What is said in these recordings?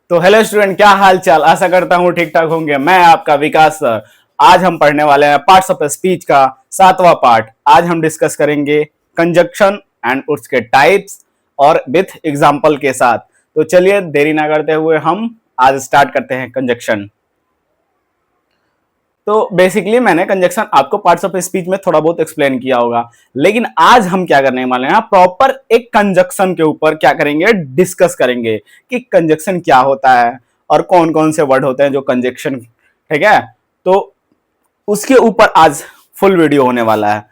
तो hello student, क्या हाल चाल। आशा करता हूँ ठीक ठाक होंगे। मैं आपका विकास सर। आज हम पढ़ने वाले हैं पार्ट्स ऑफ स्पीच का 7वां पार्ट। आज हम डिस्कस करेंगे कंजक्शन एंड उसके टाइप्स और विथ एग्जांपल के साथ। तो चलिए देरी ना करते हुए हम आज स्टार्ट करते हैं कंजक्शन। तो बेसिकली मैंने कंजक्शन आपको पार्ट्स ऑफ स्पीच में थोड़ा बहुत एक्सप्लेन किया होगा, लेकिन आज हम क्या करने वाले हैं, प्रॉपर एक कंजक्शन के ऊपर क्या करेंगे, डिस्कस करेंगे कि कंजक्शन क्या होता है और कौन कौन से वर्ड होते हैं जो कंजक्शन, ठीक है। तो उसके ऊपर आज फुल वीडियो होने वाला है।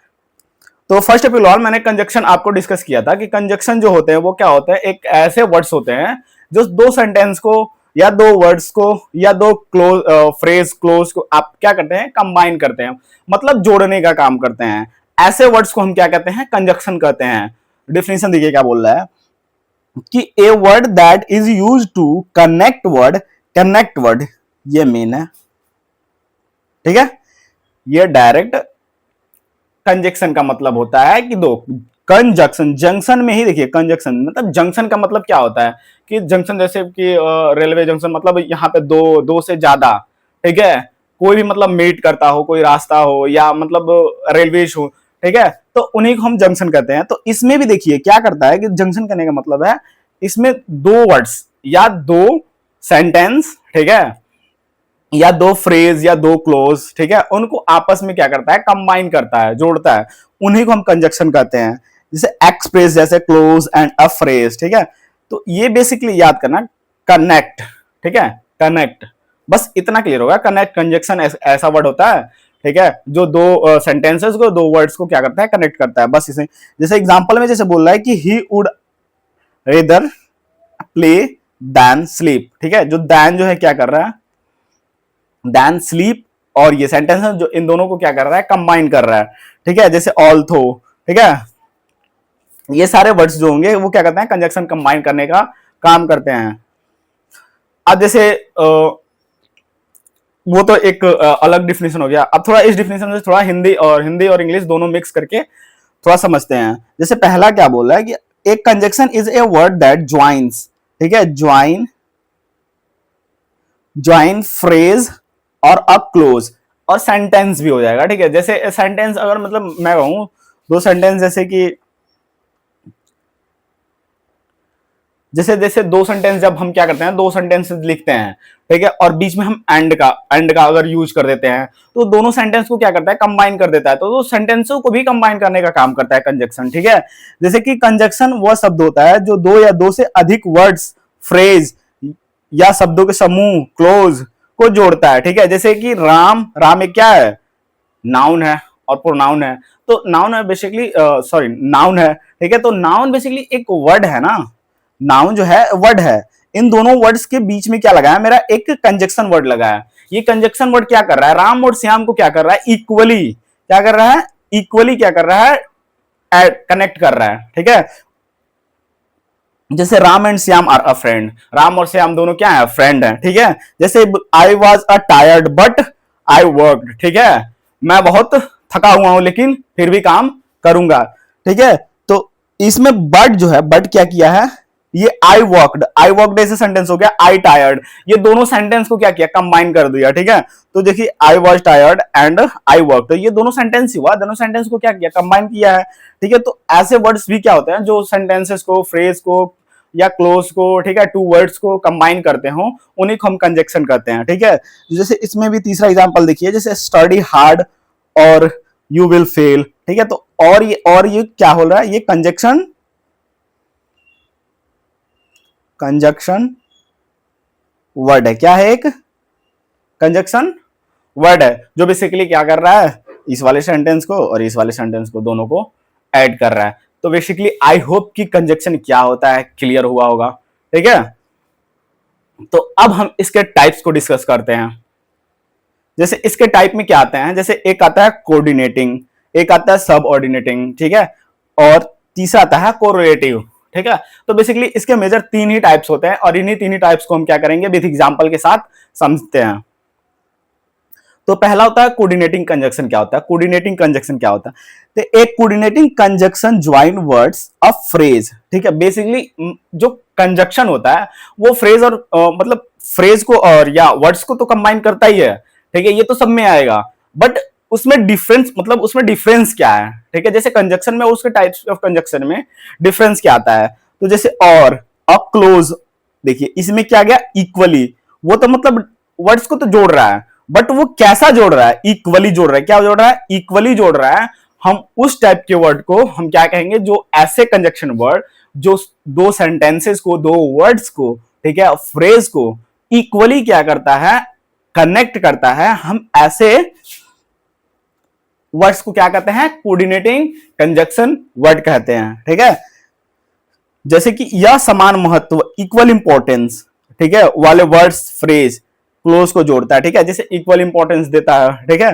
तो फर्स्ट ऑफ ऑल मैंने कंजक्शन आपको डिस्कस किया था कि कंजक्शन जो होते हैं वो क्या होते हैं, एक ऐसे वर्ड्स होते हैं जो दो सेंटेंस को या दो वर्ड्स को या दो क्लोज फ्रेज क्लोज को आप क्या करते हैं, कंबाइन करते हैं, मतलब जोड़ने का काम करते हैं। ऐसे वर्ड्स को हम क्या कहते हैं, कंजक्शन कहते हैं। डिफिनेशन देखिए क्या बोल रहा है कि a word that is use to connect word, ये मीन है, ठीक है। ये डायरेक्ट कंजक्शन का मतलब होता है कि दो कंजक्शन, जंक्शन में ही देखिए कंजक्शन मतलब जंक्शन का मतलब क्या होता है कि जंक्शन जैसे कि रेलवे जंक्शन, मतलब यहाँ पे दो से ज्यादा, ठीक है, कोई भी मतलब मीट करता हो, कोई रास्ता हो या मतलब रेलवे हो, ठीक है, तो उन्हीं को हम जंक्शन कहते हैं। तो इसमें भी देखिए क्या करता है कि जंक्शन करने का मतलब है इसमें दो वर्ड्स या दो सेंटेंस, ठीक है, या दो फ्रेज या दो क्लोज, ठीक है, उनको आपस में क्या करता है, कंबाइन करता है, जोड़ता है, उन्हीं को हम कंजक्शन कहते हैं। जैसे एक्सप्रेस जैसे क्लोज एंड अ फ्रेज, ठीक है। तो ये बेसिकली याद करना, कनेक्ट, ठीक है, कनेक्ट, बस इतना क्लियर होगा। कनेक्ट कंजक्शन ऐसा वर्ड होता है, ठीक है, जो दो सेंटेंसेस को, दो वर्ड्स को क्या करता है, कनेक्ट करता है, बस इसे। जैसे एग्जांपल में जैसे बोल रहा है कि he would rather play than sleep, ठीक है, जो दैन जो है क्या कर रहा है, दैन स्लीप, और ये सेंटेंस है जो इन दोनों को क्या कर रहा है, कंबाइन कर रहा है, ठीक है। जैसे ऑल्थो, ठीक है, ये सारे वर्ड्स जो होंगे वो क्या करते हैं, कंजक्शन कंबाइन करने का काम करते हैं। अब जैसे वो तो एक अलग डिफिनेशन हो गया। अब थोड़ा इस डिफिनेशन से थोड़ा हिंदी और इंग्लिश दोनों मिक्स करके थोड़ा समझते हैं। जैसे पहला क्या बोल रहा है कि एक conjunction is a word that joins, ठीक है, ज्वाइन फ्रेज और अ क्लोज, और सेंटेंस भी हो जाएगा, ठीक है। जैसे सेंटेंस अगर मतलब मैं कहूं दो सेंटेंस, जैसे दो सेंटेंस जब हम क्या करते हैं, दो सेंटेंस लिखते हैं, ठीक है, और बीच में हम एंड का अगर यूज कर देते हैं तो दोनों सेंटेंस को क्या करता है, कंबाइन कर देता है। तो दो सेंटेंसों को भी कंबाइन करने का काम करता है कंजक्शन, ठीक है। जैसे कि कंजक्शन वह शब्द होता है जो दो या दो से अधिक वर्ड्स, फ्रेज या शब्दों के समूह, क्लोज को जोड़ता है, ठीक है। जैसे कि राम एक क्या है, नाउन है और प्रोनाउन है। तो नाउन है बेसिकली, सॉरी नाउन है, ठीक है। तो नाउन बेसिकली एक वर्ड है ना, नाउन जो है वर्ड है। इन दोनों वर्ड्स के बीच में क्या लगा है, मेरा एक कंजक्शन वर्ड लगा है। ये कंजक्शन वर्ड क्या कर रहा है, राम और श्याम को क्या कर रहा है, इक्वली क्या कर रहा है, इक्वली क्या कर रहा है, कनेक्ट कर रहा है, ठीक है। जैसे Ram and Shyam are a friend, Ram और श्याम दोनों क्या है, फ्रेंड है, ठीक है। जैसे I was a tired but I work, ठीक है, मैं बहुत थका हुआ हूं लेकिन फिर भी काम करूंगा, ठीक है। तो इसमें बट जो है, बट क्या किया है, ये आई वर्कड ऐसे सेंटेंस हो गया, आई टायर्ड, ये दोनों सेंटेंस को क्या किया, कंबाइन कर दिया, ठीक है। तो देखिए I was tired and I work, तो ये दोनों सेंटेंस ही हुआ, दोनों सेंटेंस को क्या किया, कंबाइन किया है, ठीक है। तो ऐसे वर्ड्स भी क्या होते हैं जो सेंटेंसेस को, फ्रेज को या क्लोज को, ठीक है, टू वर्ड्स को कंबाइन करते हो, उन्हीं को हम कंजक्शन कहते हैं, ठीक है। जैसे इसमें भी तीसरा एग्जांपल देखिए, जैसे स्टडी हार्ड और यू विल फेल, ठीक है। तो और ये क्या हो रहा है, ये कंजक्शन वर्ड है, क्या है, एक कंजक्शन वर्ड है जो बेसिकली क्या कर रहा है, इस वाले सेंटेंस को और इस वाले सेंटेंस को दोनों को ऐड कर रहा है। तो बेसिकली आई होप कि कंजक्शन क्या होता है क्लियर हुआ होगा, ठीक है। तो अब हम इसके टाइप्स को डिस्कस करते हैं। जैसे इसके टाइप में क्या आते हैं, जैसे एक आता है कोऑर्डिनेटिंग, एक आता है सब ऑर्डिनेटिंग, ठीक है, और तीसरा आता है कोरिलेटिव, ठीक है। तो बेसिकली इसके मेजर तीन ही टाइप्स होते हैं और इन्हीं तीन ही टाइप्स को हम क्या करेंगे, विद एग्जांपल के साथ समझते हैं। तो पहला होता है कोऑर्डिनेटिंग कंजक्शन। क्या होता है कोऑर्डिनेटिंग कंजक्शन? क्या होता है? तो एक coordinating conjunction join words of phrase. ठीक है, बेसिकली जो कंजक्शन होता है वो फ्रेज और मतलब फ्रेज को और या वर्ड्स को तो कंबाइन करता ही है। ठीक है, ये तो सब में आएगा, बट उसमें डिफरेंस, मतलब उसमें डिफरेंस क्या है? ठीक है, जैसे कंजक्शन में उसके टाइप्स ऑफ कंजक्शन में डिफरेंस क्या आता है? तो जैसे और क्लोज, देखिए इसमें क्या गया? इक्वली। वो तो मतलब वर्ड्स को तो जोड़ रहा है, बट वो कैसा जोड़ रहा है? इक्वली जोड़ रहा है। क्या जोड़ रहा है? इक्वली जोड़ रहा है। हम उस टाइप के वर्ड को हम क्या कहेंगे? जो ऐसे कंजक्शन वर्ड जो दो सेंटेंसेस को, दो वर्ड्स को, ठीक है, फ्रेज को इक्वली क्या करता है? कनेक्ट करता है। हम ऐसे वर्ड्स को क्या कहते हैं? कोऑर्डिनेटिंग कंजक्शन वर्ड कहते हैं। ठीक है, जैसे कि यह समान महत्व, इक्वल इंपॉर्टेंस, ठीक है, वाले वर्ड्स फ्रेज क्लोज को जोड़ता है। ठीक है, जैसे इक्वल इंपॉर्टेंस देता है। ठीक है,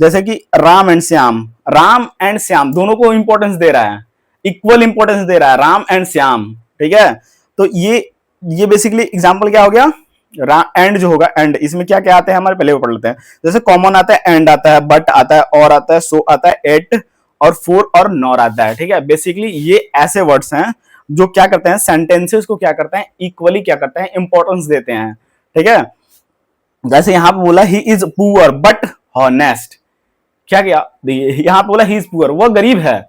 जैसे कि राम एंड श्याम, राम एंड श्याम दोनों को इंपॉर्टेंस दे रहा है, इक्वल इंपॉर्टेंस दे रहा है, राम एंड श्याम। ठीक है, तो ये बेसिकली एग्जांपल क्या हो गया? एंड जो होगा, एंड इसमें क्या क्या आते हैं हमारे? पहले वो पढ़ लेते हैं। जैसे कॉमन आता है, एंड आता है, बट आता है, और आता है, सो आता है, एट और फोर और नॉर आता है। ठीक है, बेसिकली ये ऐसे वर्ड्स हैं जो क्या करते हैं? सेंटेंसेस को क्या करते हैं? इक्वली क्या करते हैं? इंपॉर्टेंस देते हैं। ठीक है, जैसे यहां पे बोला he is poor but honest. क्या किया? यहां पे बोला ही इज पुअर, वो गरीब है,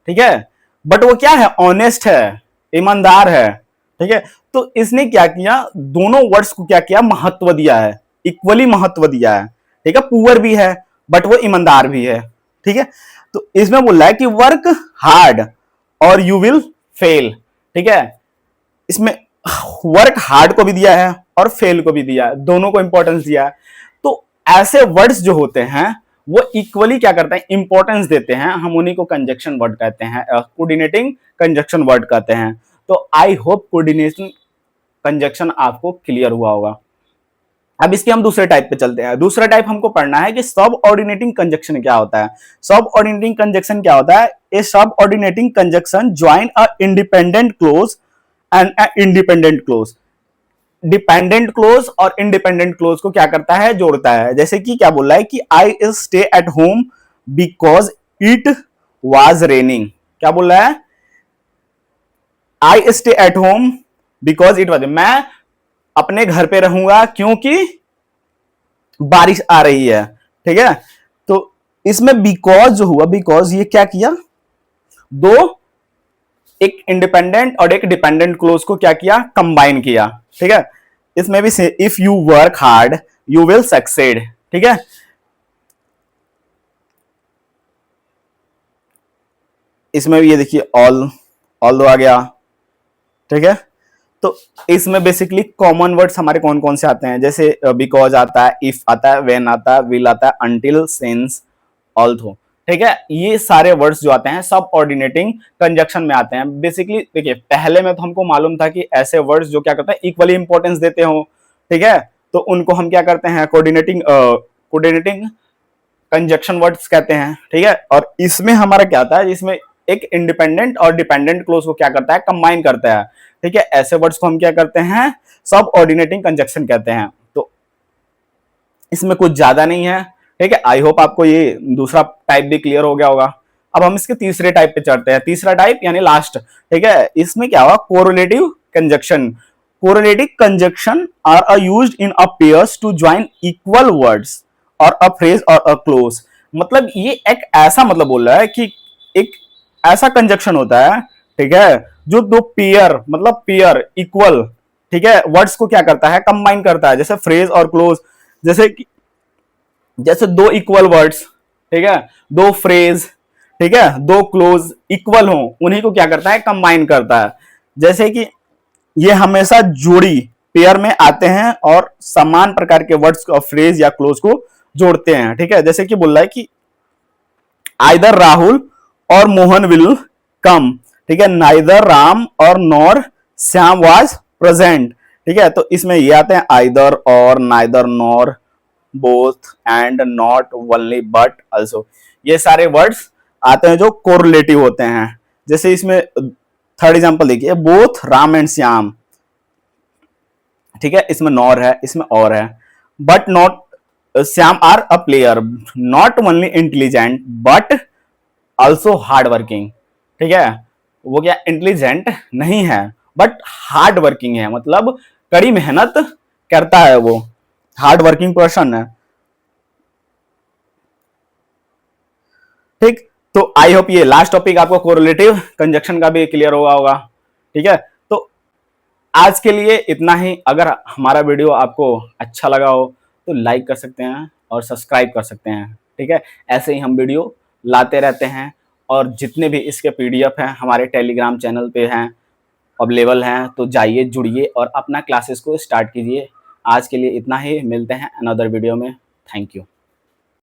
ठीक है, बट वो क्या है? ऑनेस्ट है, ईमानदार है। ठीक है, तो इसने क्या किया? दोनों वर्ड्स को क्या किया? महत्व दिया है, इक्वली महत्व दिया है। ठीक है, पुअर भी है बट वो ईमानदार भी है। ठीक है, तो इसमें बोल रहा है कि वर्क हार्ड और यू विल फेल। ठीक है, इसमें वर्क हार्ड को भी दिया है और फेल को भी दिया है, दोनों को इंपॉर्टेंस दिया है। तो ऐसे वर्ड्स जो होते हैं वो इक्वली क्या करते हैं? इंपॉर्टेंस देते हैं। हम उन्हीं को कंजक्शन वर्ड कहते हैं, कोऑर्डिनेटिंग कंजक्शन वर्ड कहते हैं। तो आई होप कोऑर्डिनेशन कंजक्शन आपको क्लियर हुआ होगा। अब इसके हम दूसरे टाइप पे चलते हैं। दूसरा टाइप हमको पढ़ना है कि सब ऑर्डिनेटिंग कंजक्शन क्या होता है। सब ऑर्डिनेटिंग कंजक्शन क्या होता है? A subordinating conjunction join a independent clause and independent clause. Dependent clause और इंडिपेंडेंट क्लोज को क्या करता है? जोड़ता है। जैसे कि क्या बोल रहा है कि I stay at home because it was raining. क्या बोल रहा है? I stay at home because it was, मैं अपने घर पे रहूंगा क्योंकि बारिश आ रही है। ठीक है, तो इसमें बिकॉज जो हुआ, बिकॉज ये क्या किया? दो, एक इंडिपेंडेंट और एक डिपेंडेंट क्लोज को क्या किया? कंबाइन किया। ठीक है, इसमें भी से if you work hard you will succeed. ठीक है, इसमें भी ये देखिए ऑल दो आ गया। ठीक है, तो इसमें बेसिकली कॉमन वर्ड्स हमारे कौन कौन से आते हैं? जैसे बिकॉज आता है, इफ आता है, व्हेन आता है, विल आता है, अंटिल, सिंस, ऑल्दो। ठीक है, ये सारे वर्ड्स जो आते हैं सब ऑर्डिनेटिंग कंजक्शन में आते हैं। बेसिकली देखिए, पहले में तो हमको मालूम था कि ऐसे वर्ड्स जो क्या करते हैं? इक्वली इंपॉर्टेंस देते हो। ठीक है, तो उनको हम क्या करते हैं? कोऑर्डिनेटिंग कंजक्शन वर्ड्स कहते हैं। ठीक है, और इसमें हमारा क्या आता है? इसमें एक इंडिपेंडेंट और डिपेंडेंट क्लोज को क्या करता है? कंबाइन करता है। ठीक है, ऐसे वर्ड्स को हम क्या करते हैं? सब ऑर्डिनेटिंग कंजक्शन कहते हैं। तो इसमें कुछ ज्यादा नहीं है। ठीक है, आई होप आपको ये दूसरा टाइप भी क्लियर हो गया होगा। अब हम इसके तीसरे टाइप पे चढ़ते हैं। तीसरा टाइप यानी लास्ट। ठीक है, इसमें क्या हुआ? Correlative conjunction. Correlative conjunction are used in a pairs to join equal words और अ फ्रेज और अ क्लोज। मतलब ये एक ऐसा मतलब बोल रहा है कि एक ऐसा कंजक्शन होता है, ठीक है, जो दो पेयर, मतलब पेयर इक्वल, ठीक है, वर्ड्स को क्या करता है? कंबाइन करता है। जैसे फ्रेज और क्लोज, जैसे दो इक्वल वर्ड्स, ठीक है, दो फ्रेज, ठीक है, दो क्लोज इक्वल हो, उन्हीं को क्या करता है? कंबाइन करता है। जैसे कि ये हमेशा जोड़ी पेयर में आते हैं और समान प्रकार के वर्ड्स और फ्रेज या क्लोज को जोड़ते हैं। ठीक है, जैसे कि बोल रहा है कि आइदर राहुल और मोहन विल कम। ठीक है, नाइदर राम और नॉर श्याम वाज प्रेजेंट। ठीक है, तो इसमें ये आते हैं आइदर और, neither, nor, both, and, not, only, but, also. ये सारे वर्ड्स आते हैं जो कोरिलेटिव होते हैं। जैसे इसमें थर्ड एग्जांपल देखिए, बोथ राम एंड श्याम। ठीक है, इसमें नॉर है, इसमें और है, but not Shyam are a player not only intelligent but also hard working. ठीक है, वो क्या इंटेलिजेंट नहीं है बट हार्ड वर्किंग है, मतलब कड़ी मेहनत करता है, वो हार्ड वर्किंग पर्सन है। ठीक, तो आई होप ये लास्ट टॉपिक आपको कोरिलेटिव कंजक्शन का भी क्लियर हुआ होगा। ठीक है, तो आज के लिए इतना ही। अगर हमारा वीडियो आपको अच्छा लगा हो तो लाइक कर सकते हैं और सब्सक्राइब कर सकते हैं। ठीक है, ऐसे ही हम वीडियो लाते रहते हैं, और जितने भी इसके पीडीएफ हैं हमारे टेलीग्राम चैनल पे हैं, अवेलेबल हैं, तो जाइए जुड़िए और अपना क्लासेस को स्टार्ट कीजिए। आज के लिए इतना ही, मिलते हैं अनदर वीडियो में। Thank you.